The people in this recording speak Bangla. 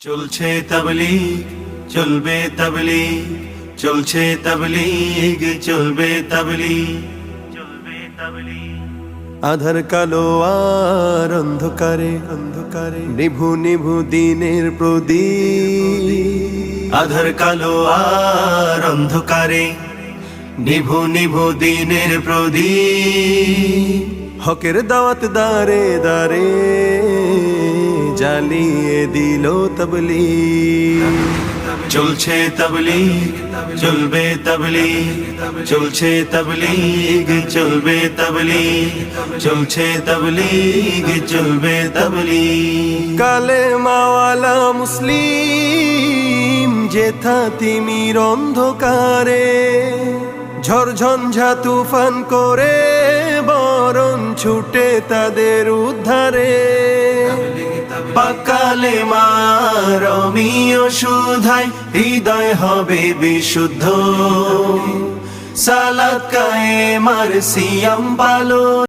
চলছে তাবলীগ, চলবে তাবলীগ, চলছে তাবলীগ, চলবে তাবলীগ, চলবে তাবলীগ। আধার কালো আর অন্ধকারে, অন্ধকারে নিভু নিভু দিনের প্রদীপ। আধার কালো আর অন্ধকারে নিভু নিভু দিনের প্রদীপ। হকের দাওয়াত দারে দারে জ্বালিয়ে দিল তাবলীগ। চলছে তাবলীগ, চলবে তাবলীগ, চলছে তাবলীগ, চলবে তাবলীগ, চলছে তাবলীগ, চলবে তাবলীগ। কালেমাওয়ালা মুসলিম যেথা তিমির অন্ধকারে ঝড়ঝঞ্ঝা তুফান করে বরণ ছুটে তাদের উদ্ধারে। কালেমার অমীয় সুধায় হৃদয় হবে বিশুদ্ধ। সালাত কায়েমার সিয়াম পালন